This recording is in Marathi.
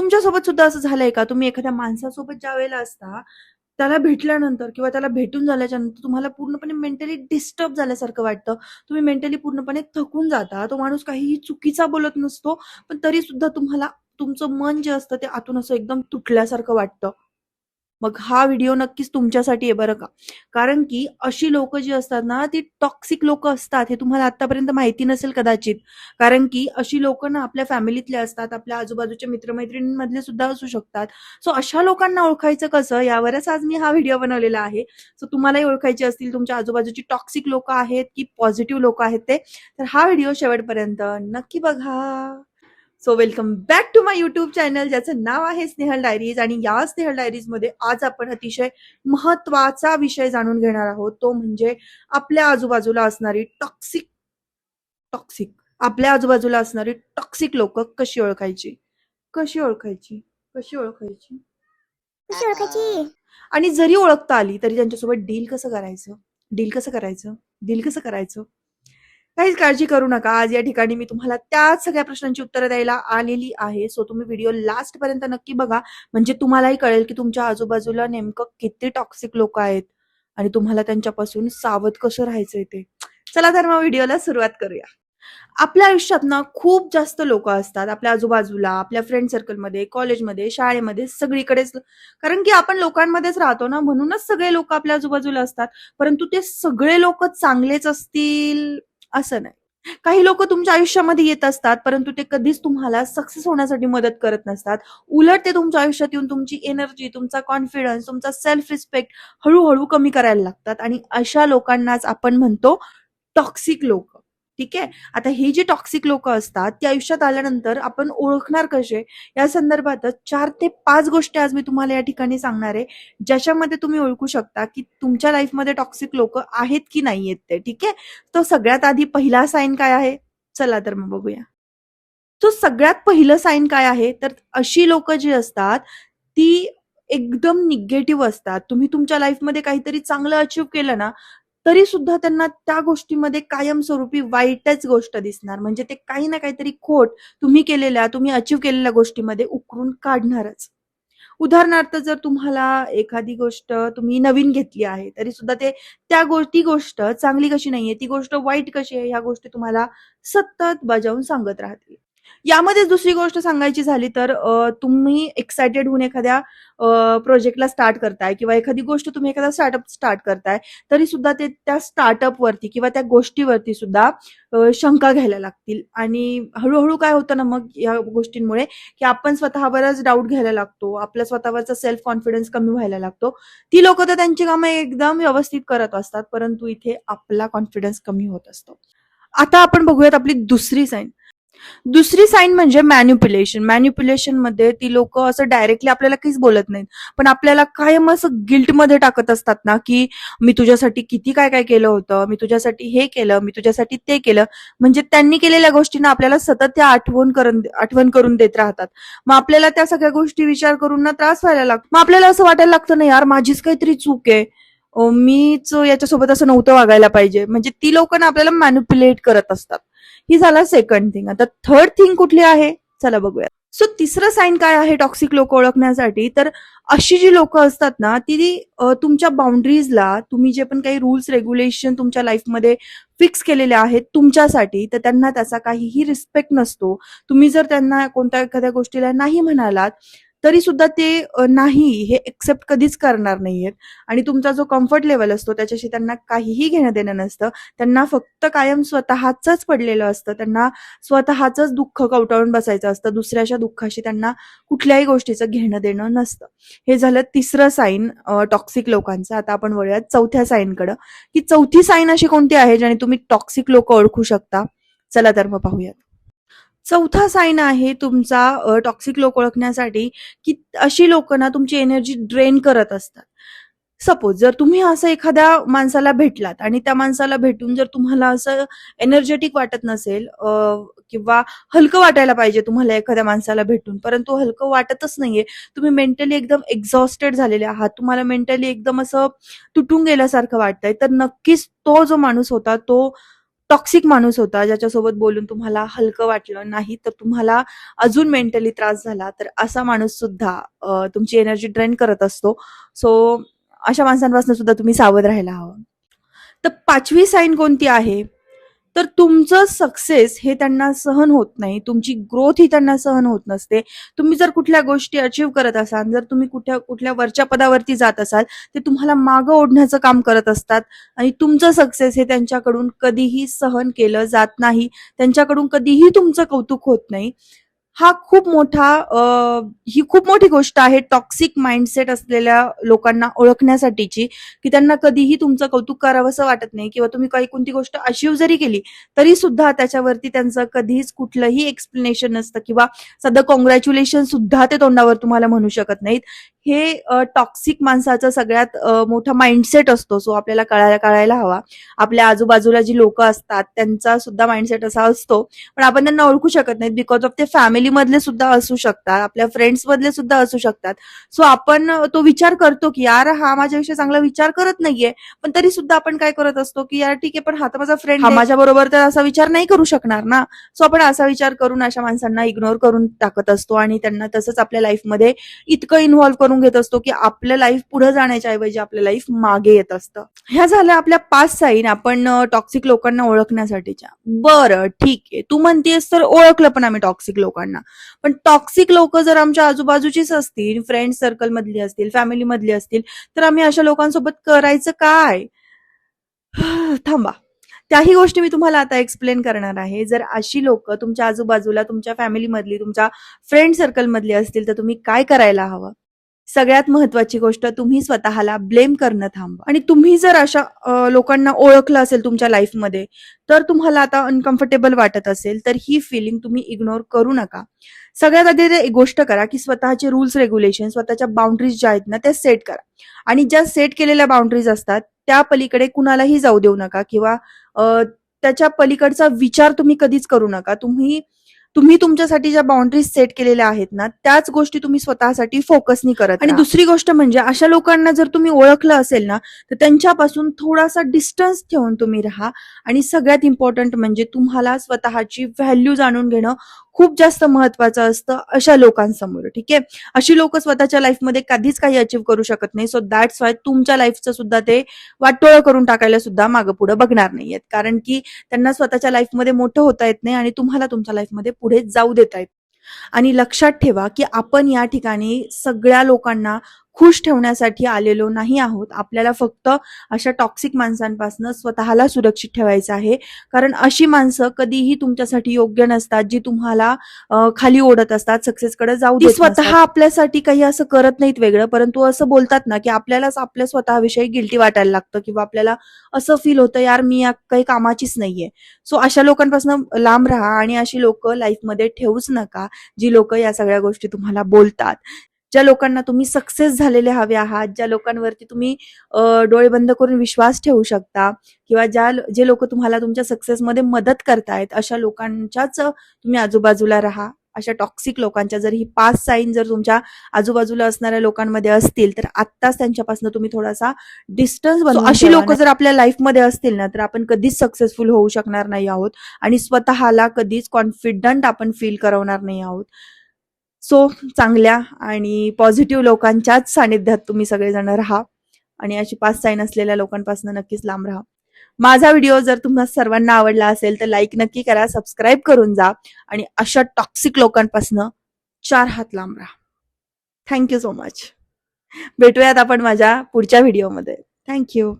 तुमच्यासोबत सुद्धा असं झालंय का? तुम्ही एखाद्या माणसासोबत ज्यावेळेला असता, त्याला भेटल्यानंतर किंवा त्याला भेटून झाल्याच्या नंतर तुम्हाला पूर्णपणे मेंटली डिस्टर्ब झाल्यासारखं वाटतं. तुम्ही मेंटली पूर्णपणे थकून जाता. तो माणूस काहीही चुकीचा बोलत नसतो, पण तरीसुद्धा तुम्हाला तुमचं मन जे असतं ते आतून असं एकदम तुटल्यासारखं वाटतं. मग हा व्हिडिओ नक्कीच तुमच्यासाठी आहे बरं का. कारण की अशी लोकं जी असतात ना, ती टॉक्सिक लोकं असतात. हे तुम्हाला आत्तापर्यंत माहिती नसेल कदाचित. कारण की अशी लोकं ना आपल्या फॅमिलीतले असतात, आपल्या आजूबाजूच्या मित्र सुद्धा असू शकतात. सो अशा लोकांना ओळखायचं कसं यावरच आज मी हा व्हिडिओ बनवलेला आहे. सो तुम्हालाही ओळखायचे असतील तुमच्या आजूबाजूची टॉक्सिक लोकं आहेत की पॉझिटिव्ह लोकं आहेत ते. तर हा व्हिडिओ शेवटपर्यंत नक्की बघा. So welcome back to my YouTube channel ज्याचं नाव आहे स्नेहल डायरीज. आणि या स्नेहल डायरीज मध्ये आज आपण अतिशय महत्वाचा विषय जाणून घेणार आहोत. तो म्हणजे आपल्या आजूबाजूला असणारी टॉक्सिक टॉक्सिक आपल्या आजूबाजूला असणारी टॉक्सिक लोक कशी ओळखायची कशी ओळखायची कशी ओळखायची कशी ओळखायची? आणि जरी ओळखता आली तरी त्यांच्यासोबत डील कसं करायचं डील कसं करायचं. काहीच काळजी करू नका. आज या ठिकाणी मी तुम्हाला त्याच सगळ्या प्रश्नांची उत्तरं द्यायला आलेली आहे. सो तुम्ही व्हिडिओ लास्ट पर्यंत नक्की बघा. म्हणजे तुम्हालाही कळेल की तुमच्या आजूबाजूला नेमकं किती टॉक्सिक लोक आहेत आणि तुम्हाला त्यांच्यापासून सावध कसं राहायचंय ते. चला तर मग व्हिडिओला सुरुवात करूया. आपल्या आयुष्यात ना खूप जास्त लोक असतात आपल्या आजूबाजूला, आपल्या फ्रेंड सर्कलमध्ये, कॉलेजमध्ये, शाळेमध्ये, सगळीकडेच. कारण की आपण लोकांमध्येच राहतो ना, म्हणूनच सगळे लोक आपल्या आजूबाजूला असतात. परंतु ते सगळे लोक चांगलेच असतील असं नाही. काही लोक तुमच्या आयुष्यामध्ये येत असतात, परंतु ते कधीच तुम्हाला सक्सेस होण्यासाठी मदत करत नसतात. उलट ते तुमच्या आयुष्यात येऊन तुमची एनर्जी, तुमचा कॉन्फिडन्स, तुमचा सेल्फ रिस्पेक्ट हळूहळू कमी करायला लागतात. आणि अशा लोकांनाच आपण म्हणतो टॉक्सिक लोक. ठीक आहे. आता ही जी टॉक्सिक लोक असतात ती आयुष्यात आल्यानंतर आपण ओळखणार कसे या संदर्भातच 4 ते 5 गोष्टी आज मी तुम्हाला या ठिकाणी सांगणार आहे, ज्याच्यामध्ये तुम्ही ओळखू शकता की तुमच्या लाईफमध्ये टॉक्सिक लोक आहेत की नाही आहेत ते. ठीक आहे. तो सगळ्यात आधी पहिला साईन काय आहे, चला तर मग बघूया. तो सगळ्यात पहिलं साईन काय आहे, तर अशी लोक जी असतात ती एकदम निगेटिव्ह असतात. तुम्ही तुमच्या लाईफमध्ये काहीतरी चांगलं अचीव्ह केलं ना, तरी सुद्धा त्यांना त्या गोष्टीमध्ये कायमस्वरूपी वाईटच गोष्ट दिसणार. म्हणजे ते काही ना काहीतरी खोट तुम्ही अचीव्ह केलेल्या गोष्टीमध्ये उकरून काढणारच. उदाहरणार्थ जर तुम्हाला एखादी गोष्ट तुम्ही नवीन घेतली आहे, तरी सुद्धा ते ती गोष्ट चांगली कशी नाहीये, ती गोष्ट वाईट कशी आहे, ह्या गोष्टी तुम्हाला सतत बजावून सांगत राहतील. यामध्येच दुसरी गोष्ट सांगायची झाली तर तुम्ही एक्सायटेड होऊन एखाद्या प्रोजेक्टला स्टार्ट करताय किंवा एखादी गोष्ट तुम्ही एखादा स्टार्टअप स्टार्ट करताय, तरी सुद्धा ते त्या स्टार्टअप वरती किंवा त्या गोष्टीवरती सुद्धा शंका घ्यायला लागतील. आणि हळूहळू काय होतं ना मग या गोष्टींमुळे, की आपण स्वतःवरच डाऊट घ्यायला लागतो. आपल्या स्वतःवरचा सेल्फ कॉन्फिडन्स कमी व्हायला लागतो. ती लोकं तर त्यांची कामं एकदम व्यवस्थित करत असतात, परंतु इथे आपला कॉन्फिडन्स कमी होत असतो. आता आपण बघूयात आपली दुसरी साईन. दुसरी साईन म्हणजे मॅन्युप्युलेशन. मॅन्युप्युलेशनमध्ये ती लोकं असं डायरेक्टली आपल्याला काहीच बोलत नाहीत. पण आपल्याला कायम असं गिल्टमध्ये टाकत असतात ना, की मी तुझ्यासाठी किती काय-काय केलं होतं, मी तुझ्यासाठी हे केलं, मी तुझ्यासाठी ते केलं. म्हणजे त्यांनी केलेल्या गोष्टींना आपल्याला सतत त्या आठवण करून देत राहतात. मग आपल्याला त्या सगळ्या गोष्टी विचार करून ना त्रास व्हायला लागतो. मग आपल्याला असं वाटायला लागतं ना, यार माझीच काहीतरी चूक आहे. मीच याच्यासोबत असं नव्हतं वागायला पाहिजे. म्हणजे ती लोकं ना आपल्याला मॅनिप्युलेट करत असतात. ही झाला सेकंड थिंग. आता थर्ड थिंग कुठली आहे, चला बघूया. सो तिसरं साईन काय आहे टॉक्सिक लोक ओळखण्यासाठी, तर अशी जी लोक असतात ना ती तुमच्या बाउंड्रीजला, तुम्ही जे पण काही रूल्स रेग्युलेशन तुमच्या लाईफमध्ये फिक्स केलेले आहेत तुमच्यासाठी, तर त्यांना त्याचा काहीही रिस्पेक्ट नसतो. तुम्ही जर त्यांना कोणत्या एखाद्या गोष्टीला नाही म्हणालात तरी सुद्धा ते नाही हे एक्सेप्ट कधीच करणार नाहीयेत. आणि तुमचा जो कम्फर्ट लेवल असतो त्याच्याशी त्यांना काहीही घेणं देणं नसतं. त्यांना फक्त कायम स्वतःच पडलेलं असतं. त्यांना स्वतःच दुःख कवटाळून बसायचं असतं. दुसऱ्याच्या दुःखाशी त्यांना कुठल्याही गोष्टीचं घेणं देणं नसतं. हे झालं तिसरं साईन टॉक्सिक लोकांचं. आता आपण वळूयात चौथ्या साईनकडं, की चौथी साईन अशी कोणती आहे ज्याने तुम्ही टॉक्सिक लोक ओळखू शकता. चला तर मग पाहूयात. चौथा साईन आहे तुमचा टॉक्सिक लोक ओळखण्यासाठी, की अशी लोकं ना तुमची एनर्जी ड्रेन करत असतात. सपोज जर तुम्ही असं एखाद्या माणसाला भेटलात आणि त्या माणसाला भेटून जर तुम्हाला असं एनर्जेटिक वाटत नसेल किंवा हलकं वाटायला पाहिजे तुम्हाला एखाद्या माणसाला भेटून, परंतु हलकं वाटतच नाहीये. तुम्ही मेंटली एकदम एक्झॉस्टेड झालेले आहात. तुम्हाला मेंटली एकदम असं तुटून गेल्यासारखं वाटतंय, तर नक्कीच तो जो माणूस होता तो टॉक्सिक माणूस होता, ज्याच्यासोबत बोलून तुम्हाला हलकं वाटलं नाही, तर तुम्हाला अजून मेंटली त्रास झाला, तर असा माणूस सुद्धा तुमची एनर्जी ड्रेन करत असतो. सो अशा माणसांपासून सुद्धा तुम्ही सावध राहायला हवं. तर 5वी साईन कोणती आहे? तर तुमचं सक्सेस हे त्यांना सहन होत नाही, तुमची ग्रोथ ही त्यांना सहन होत नसते. तुम्ही जर कुठल्या गोष्टी अचीव्ह करत असाल, जर तुम्ही कुठल्या वरच्या पदावरती जात असाल, ते तुम्हाला मागं ओढण्याचं काम करत असतात आणि तुमचं सक्सेस हे त्यांच्याकडून कधीही सहन केलं जात नाही. त्यांच्याकडून कधीही तुमचं कौतुक होत नाही. हा खूप मोठा ही खूप मोठी गोष्ट आहे टॉक्सिक माइंडसेट असलेल्या लोकांना ओळखण्यासाठीची, की त्यांना कधीही तुमचं कौतुक करावंसं वाटत नाही किंवा तुम्ही काही कोणती गोष्ट अचीव्ह जरी केली तरी सुद्धा त्याच्यावरती त्यांचं कधीच कुठलंही एक्सप्लेनेशन नसतं किंवा साधं कॉंग्रॅच्युलेशन सुद्धा ते तोंडावर तुम्हाला म्हणू शकत नाहीत. हे टॉक्सिक माणसाचं सगळ्यात मोठा माइंडसेट असतो. सो आपल्याला कळायला हवा. आपल्या आजूबाजूला जी लोक असतात त्यांचा सुद्धा माइंडसेट असा असतो, पण आपण त्यांना ओळखू शकत नाहीत बिकॉज ऑफ ते फॅमिली मधले सुद्धा असू शकतात, आपल्या फ्रेंड्स मधले सुद्धा असू शकतात. सो आपण तो विचार करतो की यार हा माझ्याविषयी चांगला विचार करत नाहीये, पण तरी सुद्धा आपण काय करत असतो की यार ठीक आहे, पण हा तर माझा फ्रेंड, हा माझ्या बरोबर तर असा विचार नाही करू शकणार ना. सो आपण असा विचार करून अशा माणसांना इग्नोर करून टाकत असतो आणि त्यांना तसंच आपल्या लाईफमध्ये इतकं इन्व्हॉल्व्ह करून घेत असतो की आपलं लाईफ पुढे जाण्याच्या ऐवजी आपलं लाईफ मागे येत असतं. ह्या झाल्या आपल्या 5 साईन आपण टॉक्सिक लोकांना ओळखण्यासाठीच्या. बरं ठीक आहे, तू म्हणतेस तर ओळखलं पण आम्ही टॉक्सिक लोकांना, पण टॉक्सिक लोक जर आमच्या आजूबाजूचीच असतील, फ्रेंड सर्कल मधली असतील, फॅमिली मधली असतील, तर आम्ही अशा लोकांसोबत करायचं काय? थांबा, त्याही गोष्टी मी तुम्हाला आता एक्सप्लेन करणार आहे. जर अशी लोक तुमच्या आजूबाजूला, तुमच्या फॅमिली मधली, तुमच्या फ्रेंड सर्कल मधली असतील, तर तुम्ही काय करायला हवं? सगळ्यात महत्वाची गोष्ट, तुम्ही स्वतःला ब्लेम करणं थांबवा. आणि तुम्ही जर अशा लोकांना ओळखलं असेल तुमच्या लाईफमध्ये, तर तुम्हाला आता अनकम्फर्टेबल वाटत असेल, तर ही फिलिंग तुम्ही इग्नोर करू नका. सगळ्यात आधी एक गोष्ट करा की स्वतःचे रूल्स रेग्युलेशन, स्वतःच्या बाउंड्रीज ज्या आहेत ना त्या सेट करा. आणि ज्या सेट केलेल्या बाउंड्रीज असतात त्या पलीकडे कुणालाही जाऊ देऊ नका किंवा त्याच्या पलीकडचा विचार तुम्ही कधीच करू नका. तुम्ही तुम्ही तुमच्यासाठी ज्या बाउंड्रीज सेट केलेल्या आहेत ना त्याच गोष्टी तुम्ही स्वतःसाठी फोकसनी करत. आणि दुसरी गोष्ट म्हणजे अशा लोकांना जर तुम्ही ओळखलं असेल ना तर त्यांच्यापासून थोडासा डिस्टन्स ठेवून तुम्ही राहा. आणि सगळ्यात इम्पॉर्टंट म्हणजे तुम्हाला स्वतःची व्हॅल्यू जाणून घेणं खूप जास्त महत्वाचं असतं अशा लोकांसमोर. ठीक आहे, अशी लोक स्वतःच्या लाईफमध्ये कधीच काही अचीव्ह करू शकत नाही. सो दॅट्स वाय तुमच्या लाईफचं सुद्धा ते वाटोळं करून टाकायला सुद्धा मागं पुढे बघणार नाहीयेत, कारण की त्यांना स्वतःच्या लाईफमध्ये मोठं होता येत नाही आणि तुम्हाला तुमच्या लाईफमध्ये पुढे जाऊ देता येत. आणि लक्षात ठेवा की आपण या ठिकाणी सगळ्या लोकांना खुश ठेवण्यासाठी आलेलो नाही आहोत. आपल्याला फक्त अशा टॉक्सिक माणसांपासून स्वतःला सुरक्षित ठेवायचं आहे, कारण अशी माणसं कधीही तुमच्यासाठी योग्य नसतात, जी तुम्हाला खाली ओढत असतात, सक्सेसकडे जाऊ देत नसतात. स्वतः आपल्यासाठी काही असं करत नाहीत वेगळं, परंतु असं बोलतात ना की आपल्यालाच आपल्या स्वतःविषयी गिल्टी वाटायला लागतं किंवा आपल्याला असं फील होतं यार मी या काही कामाचीच नाहीये. सो अशा लोकांपासून लांब राहा आणि अशी लोक लाईफमध्ये ठेवूच नका जी लोक या सगळ्या गोष्टी तुम्हाला बोलतात. ज्या लोकांना तुम्ही सक्सेस झालेले हवे आहात, ज्या लोकांवरती तुम्ही डोळे बंद करून विश्वास ठेवू शकता किंवा जे लोक तुम्हाला तुमच्या सक्सेसमध्ये मदत करतायत अशा लोकांच्याच तुम्ही आजूबाजूला राहा. अशा टॉक्सिक लोकांच्या जर ही 5 साईन जर तुमच्या आजूबाजूला असणाऱ्या लोकांमध्ये असतील तर आत्ताच त्यांच्यापासून तुम्ही थोडासा डिस्टन्स बनवा. अशी लोक जर आपल्या लाईफमध्ये असतील ना तर आपण कधीच सक्सेसफुल होऊ शकणार नाही आहोत आणि स्वतःला कधीच कॉन्फिडंट आपण फील करवणार नाही आहोत. सो चांगल्या आणि पॉझिटिव्ह लोकांच्याच सानिध्यात तुम्ही सगळेजण राहा आणि अशी 5 साईन असलेल्या लोकांपासून नक्कीच लांब राहा. माझा व्हिडिओ जर तुम्हाला सर्वांना आवडला असेल तर लाईक नक्की करा, सबस्क्राईब करून जा आणि अशा टॉक्सिक लोकांपासून 4 हात लांब राहा. Thank you so much. भेटूयात आपण माझ्या पुढच्या व्हिडिओमध्ये. थँक्यू.